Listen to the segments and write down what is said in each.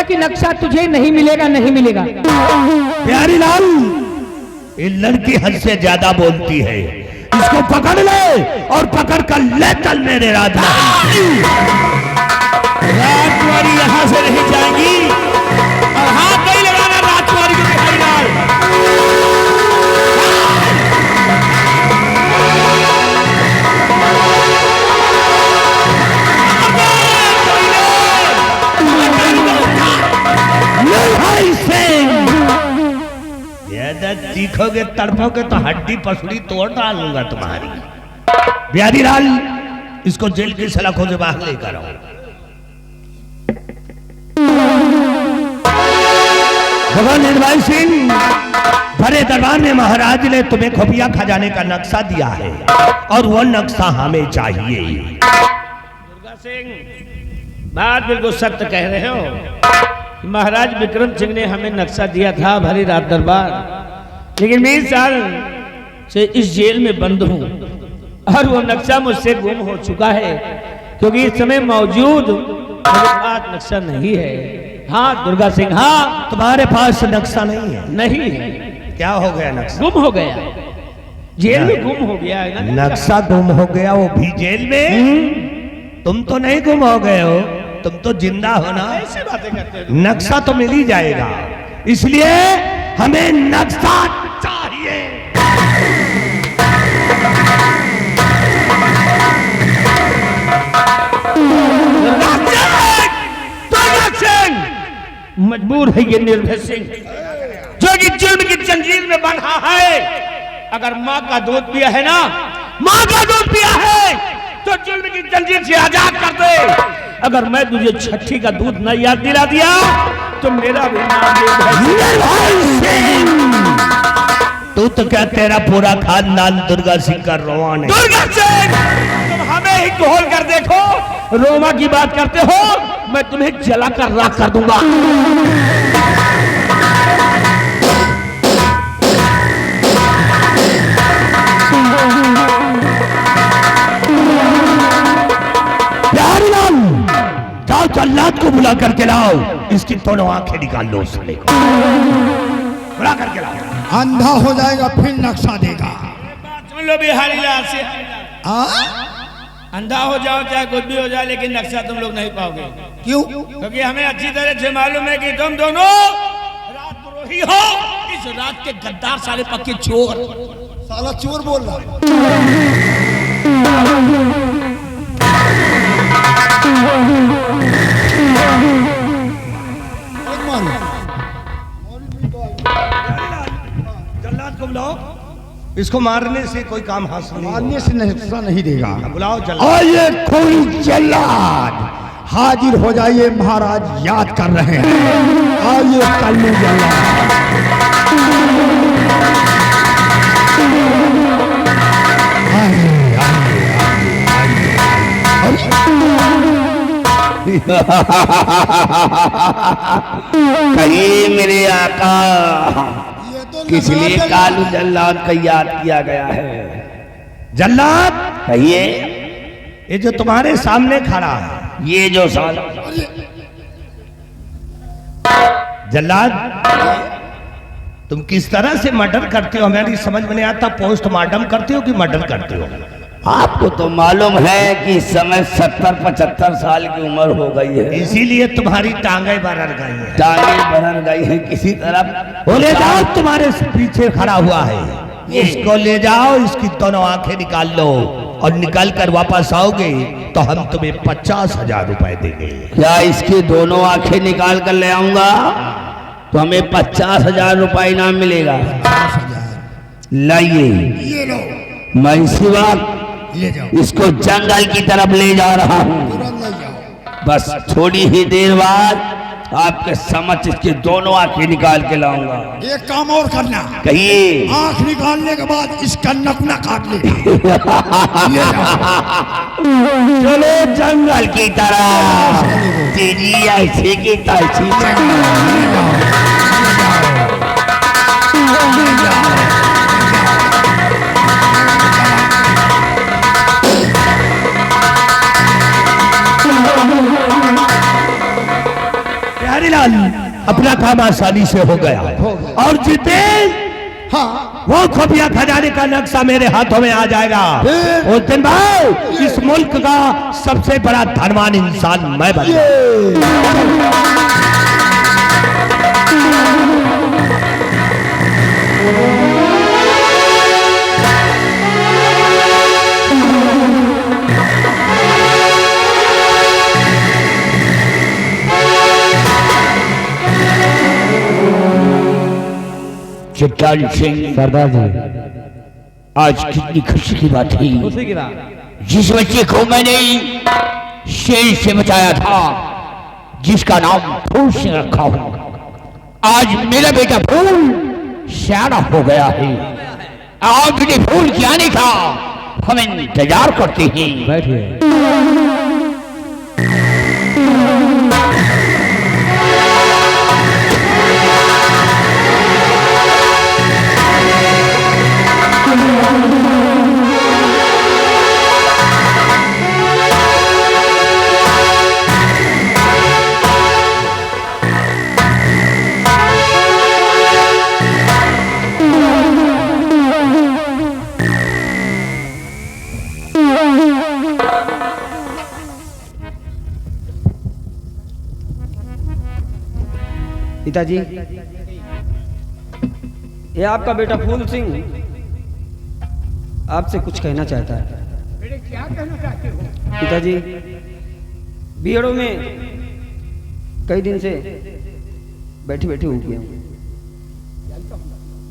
गया कि नक्शा तुझे नहीं मिलेगा, नहीं मिलेगा। प्यारी लाल, ये लड़की हद से ज्यादा बोलती है, इसको पकड़ ले और पकड़ कर ले चल मेरे राजमहल। राजकुमारी यहाँ से नहीं जाएंगी और हाथ नहीं लगाना राजकुमारी को। बिहारी लाल ज्यादा चीखोगे तड़पोगे तो हड्डी पसड़ी तोड़ डालूंगा तुम्हारी। बिहारी लाल, इसको जेल की सलाखों से बाहर लेकर आओ। भगवान निर्भय सिंह, भरे दरबार में महाराज ने तुम्हें खुफिया खजाने का नक्शा दिया है और वो नक्शा हमें चाहिए। दुर्गा सिंह, बात बिल्कुल सत्य कह रहे हो। महाराज विक्रम सिंह ने हमें नक्शा दिया था भरी रात दरबार, लेकिन मैं 20 साल से इस जेल में बंद हूँ और वो नक्शा मुझसे गुम हो चुका है, क्योंकि इस समय मौजूद मेरे पास नक्शा नहीं है। हाँ दुर्गा सिंह, हाँ तुम्हारे पास नक्शा नहीं है? नहीं है। क्या हो गया? नक्शा गुम हो गया, जेल में गुम हो गया है ना। नक्शा गुम हो गया, वो भी जेल में? तुम तो नहीं गुम हो गए हो, तुम तो जिंदा हो ना। ऐसी बातें करते हो। नक्शा तो मिल ही जाएगा, इसलिए हमें नक्शा चाहिए। मजबूर है ये निर्भय सिंह, जो कि जुल्म की जंजीर में बंधा है। अगर माँ का दूध पिया है ना, माँ का दूध पिया है तो जुल्म की जंजीर से आजाद कर दे। अगर मैं तुझे छठी का दूध न याद दिला दिया तो मेरा भी नाम निर्भय सिंह। तू तो क्या, तेरा पूरा खानदान दुर्गा सिंह का रोवान है। दुर्गा सिंह, तुम हमें ही खोल कर देखो, रोमा की बात करते हो, मैं तुम्हें जला कर राख कर दूंगा। जाओ जल्लाद को बुला करके लाओ, इसकी दोनों आंखें निकाल लो। उसने बुला करके लाओ। अंधा हो जाएगा फिर नक्शा देगा। सुन लो बिहारी लाल से, आ? अंधा हो जाओ चाहे कुछ भी हो जाए, लेकिन नक्शा तुम लोग नहीं पाओगे। क्यों? क्योंकि हमें अच्छी तरह से मालूम है कि तुम दोनों राजद्रोही हो, इस रात के गद्दार साले पक्के चोर। साला चोर बोल रहा है। जल्लाद को बुलाओ, इसको मारने से कोई काम हासिल नहीं, मारने से नक्शा नहीं देगा। बुलाओ जल्लाद। आइए कोई जल्लाद हाजिर हो जाइए, महाराज याद कर रहे हैं। आइए कल्लू जल्लाद। कहीं मेरे आका किस लिए कालू जल्लाद का याद किया गया है? जल्लाद, कहिए। ये जो तुम्हारे सामने खड़ा है, ये जो साला जल्लाद, तुम किस तरह से मर्डर करते हो हमारी समझ में नहीं आता। पोस्टमार्टम करते हो कि मर्डर करते हो? आपको तो मालूम है कि इस समय 70-75 साल की उम्र हो गई है, इसीलिए तुम्हारी टांगे बरर गई हैं। टांगे बरन गई है किसी तरह। वो ले जाओ, तुम्हारे पीछे खड़ा हुआ है, इसको ले जाओ, इसकी दोनों आंखें निकाल लो और निकाल कर वापस आओगे तो हम तुम्हें 50,000 रुपए देंगे। क्या इसकी दोनों आंखें निकाल कर ले आऊंगा तो हमें 50,000 रुपए इनाम मिलेगा? 50,000 लाइए, ये लो, मैं इसी वक्त ले जाओ, इसको जंगल की तरफ ले जा रहा हूँ। तुरंत ले जाओ। बस थोड़ी ही देर बाद आपके समक्ष इसकी दोनों आंखें निकाल के लाऊंगा। एक काम और करना, कहिए। आंख निकालने के बाद इसका नखना काट लेना। चलो जंगल की तरफ, तेरी ऐसी की तैसी। मिलन, अपना काम आसानी से हो गया। और जितेन, हाँ वो खुफिया खजाने का नक्शा मेरे हाथों में आ जाएगा। उस दिन भाई इस मुल्क का सबसे बड़ा धनवान इंसान मैं बन चिट्टान सिंह सरदार जी, आज कितनी खुशी की बात थी। खुशी की बात। जिस बच्चे को मैंने शेर से बचाया था, जिसका नाम फूल सिंह रखा हूं, आज मेरा बेटा फूल सियाना हो गया है। आप बेटे फूल के आने का हम इंतजार करते हैं। बैठिए। पिताजी, ये आपका बेटा फूल सिंह आपसे कुछ कहना चाहता है। क्या कहना चाहते हो? पिताजी, बिहड़ों में कई दिन से बैठे बैठे हो गया हूं,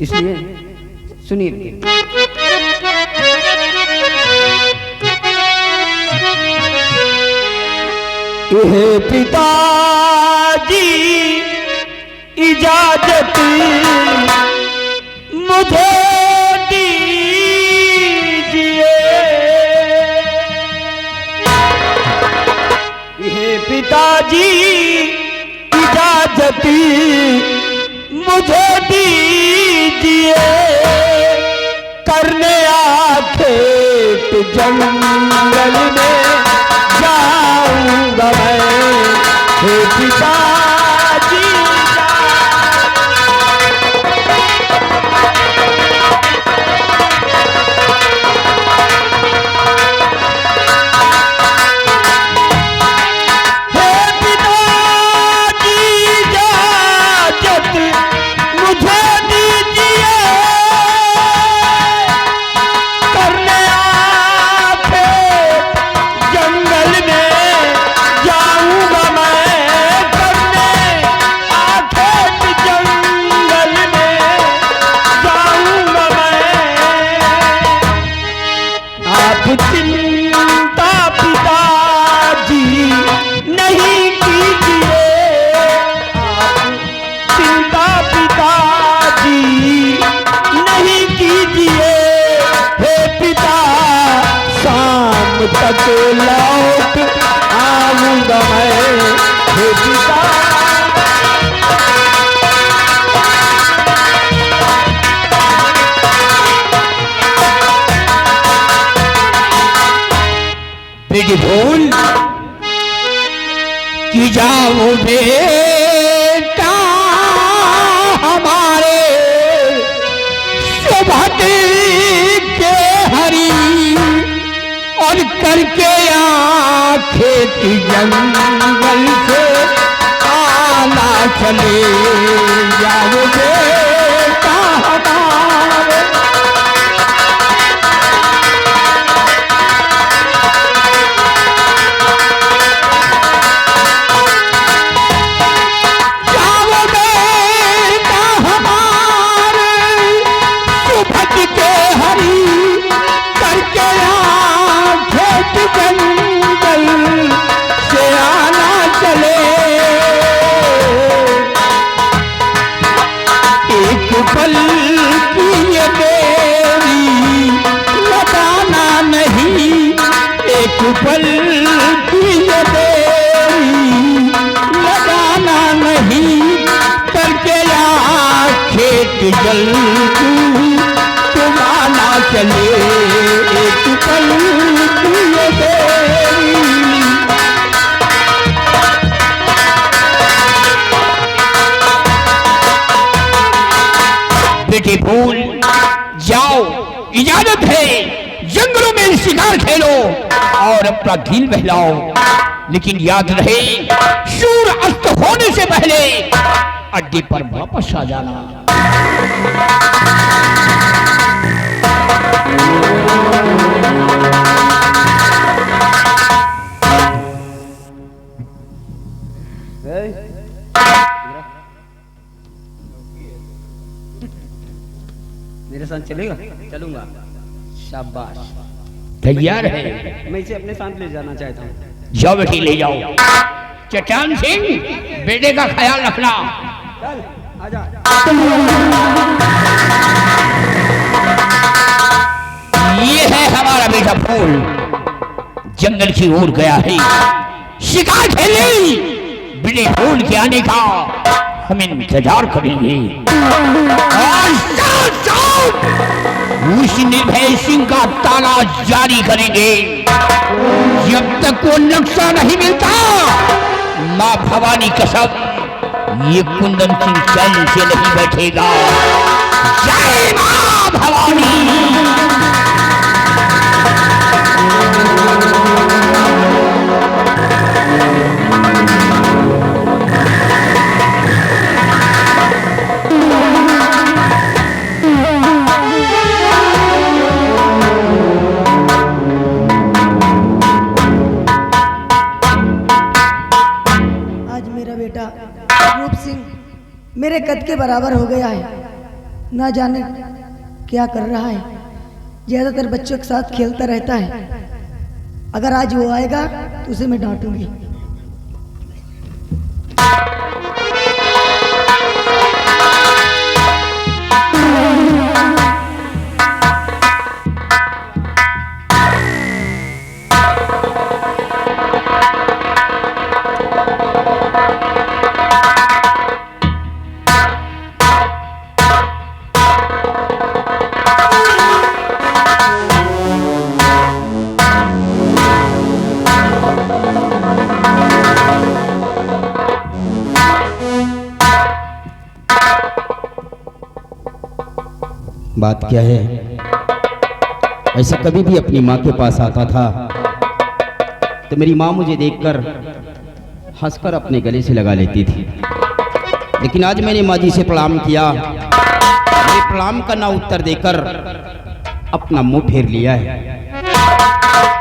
इसलिए सुनिए। हे पिताजी इजाजत मुझे दीजिए, हे पिताजी इजाजत मुझे दीजिए, करने खेत जंगल में जाऊंगा मैं, हे पिताजी। चिंता पिताजी नहीं कीजिए, आप चिंता पिताजी नहीं कीजिए, हे पिता शाम तक लौट आऊंगा मैं, हे पिता। बेटी फूल कि जाओ बेटा हमारे सुभद्र के हरी, और करके खेत जंगल से आना चले जाओ बेटा हमारे। पल की ये देरी लगाना नहीं, करके यहाँ खेत जल्दी तुम आना चले, एक पल की ये देरी। बेटे फूल, जाओ, इजाजत है, जंगलों में शिकार खेलो और अपना दिल बहलाओ, लेकिन याद रहे सूर्य अस्त होने से पहले अड्डे पर वापस आ जाना। मेरे साथ चलेगा? चलूंगा। शाबाश। तैयार है? मैं इसे अपने साथ ले जाना चाहता हूँ। जाओ बेटी, ले जाओ। चट्टान सिंह, बेटे का ख्याल रखना। चल आजा। ये है हमारा बेटा फूल, जंगल की ओर गया है शिकार खेलने। बेटे फूल के आने का हम इंतजार करेंगे और साथ उस निर्भय सिंह का ताला जारी करेंगे जब तक वो नक्शा नहीं मिलता। माँ भवानी कसम, ये कुंदन सिंह चैन से नहीं बैठेगा। जय माँ भवानी। रूप सिंह मेरे कद के बराबर हो गया है, ना जाने क्या कर रहा है। ज्यादातर बच्चों के साथ खेलता रहता है। अगर आज वो आएगा तो उसे मैं डांटूंगी। बात क्या है? ऐसा कभी भी अपनी माँ के पास आता था तो मेरी माँ मुझे देखकर हंसकर अपने गले से लगा लेती थी, लेकिन आज मैंने माँ जी से प्रणाम किया। मेरे प्रणाम का ना उत्तर देकर अपना मुंह फेर लिया है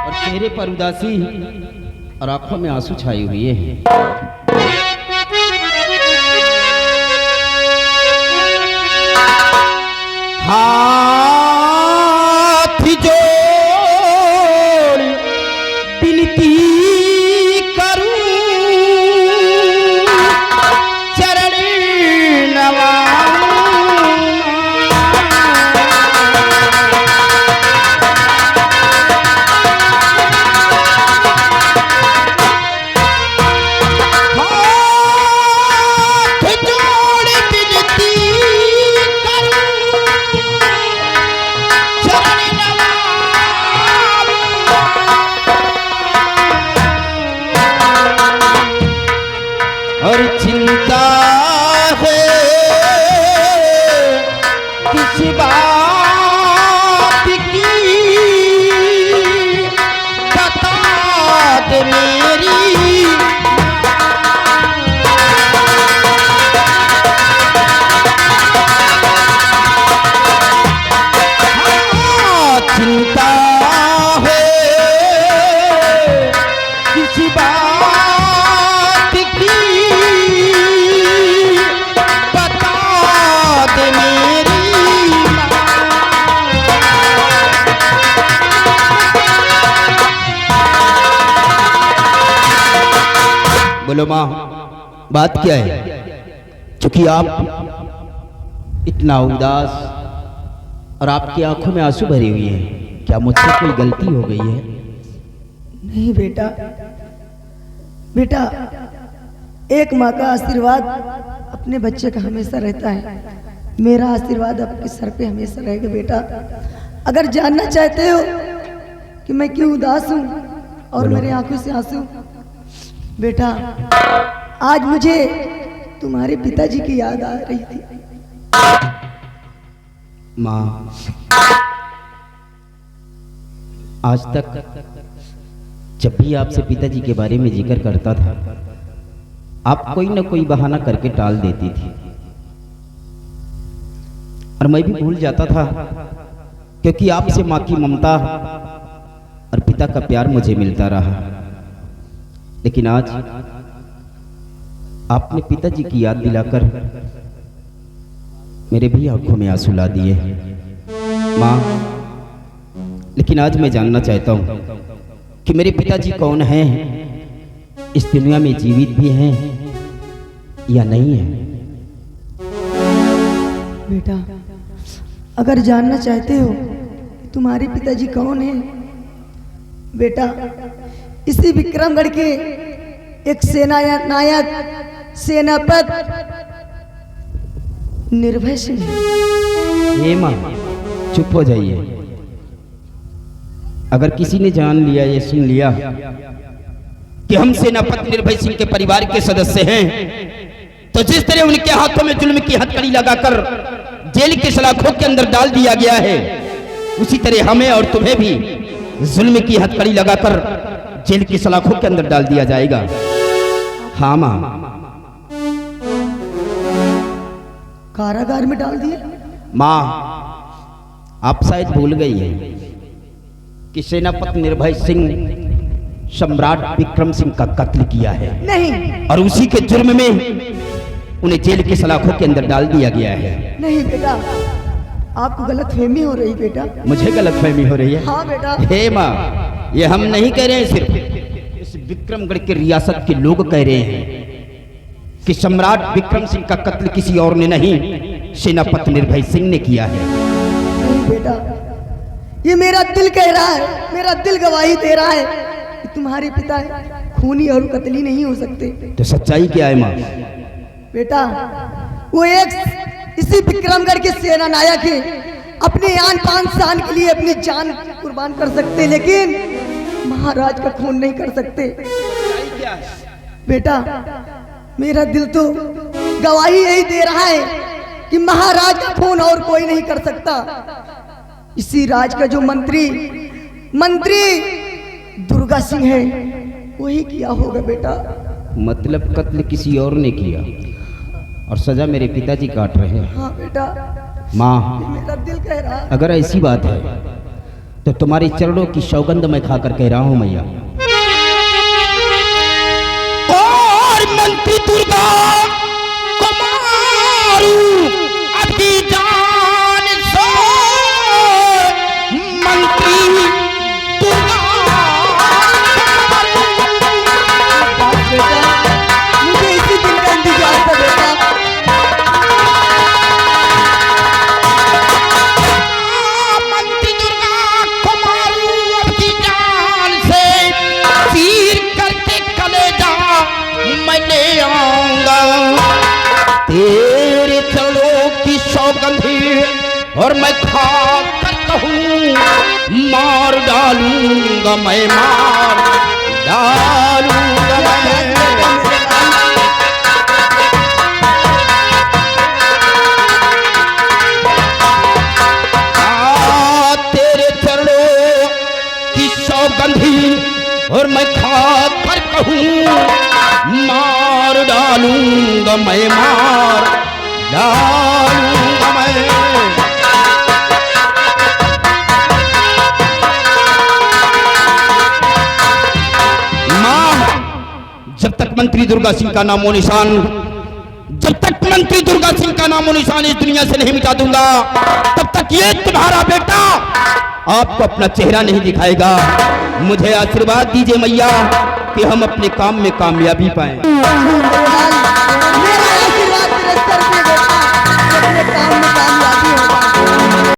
और चेहरे पर उदासी और आंखों में आंसू छाए हुए हैं। हाथ जोड़ विनती करूं, चरण और चिंता है किस बात की बता दे मेरी। हाँ, चिंता है किस बात की बोलो माँ, बात क्या है? चूंकि आप इतना उदास और आपकी आंखों में आंसू भरे हुए हैं, क्या मुझसे कोई गलती हो गई है? नहीं बेटा, बेटा एक माँ का आशीर्वाद अपने बच्चे का हमेशा रहता है। मेरा आशीर्वाद आपके सर पे हमेशा रहेगा बेटा। अगर जानना चाहते हो कि मैं क्यों उदास हूँ और मेरे आंखों से आंसू, बेटा आज मुझे तुम्हारे पिताजी की याद आ रही थी। माँ, आज तक जब भी आपसे पिताजी के बारे में जिक्र करता था, आप कोई ना कोई बहाना करके टाल देती थी और मैं भी भूल जाता था, क्योंकि आपसे माँ की ममता और पिता का प्यार मुझे मिलता रहा। लेकिन आज आपने पिताजी की याद दिलाकर मेरे भी आंखों में आंसू ला दिए। माँ, लेकिन आज मैं जानना चाहता हूँ कि मेरे पिताजी कौन हैं, इस दुनिया में जीवित भी हैं या नहीं है। बेटा, अगर जानना चाहते हो कि तुम्हारे पिताजी कौन हैं, बेटा, इसी विक्रमगढ़ के एक नायक सेनापति निर्भय सिंह। ये माँ, चुप हो जाइए। अगर किसी ने जान लिया या सुन लिया कि हम सेनापति निर्भय सिंह के परिवार के सदस्य हैं, तो जिस तरह उनके हाथों में जुल्म की हथकड़ी लगाकर जेल की सलाखों के अंदर डाल दिया गया है, उसी तरह हमें और तुम्हें भी जुल्म की हथकड़ी लगाकर जेल की सलाखों के अंदर डाल दिया जाएगा। हाँ माँ। कारागार में डाल दिए? माँ, आप शायद भूल गई हैं कि सेनापति निर्भय सिंह सम्राट विक्रम सिंह का कत्ल किया है। नहीं। और उसी के जुर्म में उन्हें जेल की सलाखों के अंदर डाल दिया गया है। नहीं बेटा, आपको गलतफहमी हो रही बेटा। मुझे गलतफहमी हो रही है? हाँ बेटा। हे माँ, ये हम नहीं कह रहे हैं, सिर्फ इस विक्रमगढ़ के रियासत के लोग कह रहे हैं कि सम्राट विक्रम सिंह का कत्ल किसी और ने नहीं, सेनापति निर्भय सिंह ने किया है। नहीं बेटा, ये मेरा दिल कह रहा है, मेरा दिल गवाही दे रहा है कि तुम्हारे पिता खूनी और कत्ली नहीं हो सकते। तो सच्चाई क्या है माँ? बेटा, वो एक इसी विक्रमगढ़ के सेना नायक है, अपने आन पान शान के लिए अपनी जान कुर्बान कर सकते, लेकिन महाराज का खून नहीं कर सकते। बेटा, मेरा दिल तो गवाही यही दे रहा है कि महाराज का खून और कोई नहीं कर सकता। इसी राज का जो मंत्री दुर्गा सिंह है, वही किया होगा बेटा। मतलब कत्ल किसी और ने किया और सजा मेरे पिताजी काट रहे हैं। हाँ बेटा। माँ, मेरा दिल कह रहा है। अगर ऐसी बात है तो तुम्हारे चरणों की सौगंध मैं खाकर कह रहा हूँ मैया। और मंत्री दुर्गा को मारू अपनी जान से, मंत्री दुर्गा मुझे इसी दिन का इंतजार था बेटा। मंत्री दुर्गा को मारू अपनी जान से, तीर करके कलेजा मैं ले आऊंगा। तेरे चरणों की सौगंधी और मैं खा कर कहूँ, मार डालूंगा मैं, मार डालूंगा मैं। तेरे चरणों की सौगंधी और मैं खा कर कहूँ, मार डालूंगा मैं, मार डालूंगा मैं। मां, जब तक मंत्री दुर्गा सिंह का नामो निशान, जब तक मंत्री दुर्गा सिंह का नामो निशान इस दुनिया से नहीं मिटा दूंगा, तब तक ये तुम्हारा बेटा आपको अपना चेहरा नहीं दिखाएगा। मुझे आशीर्वाद दीजिए मैया कि हम अपने काम में कामयाबी पाएं।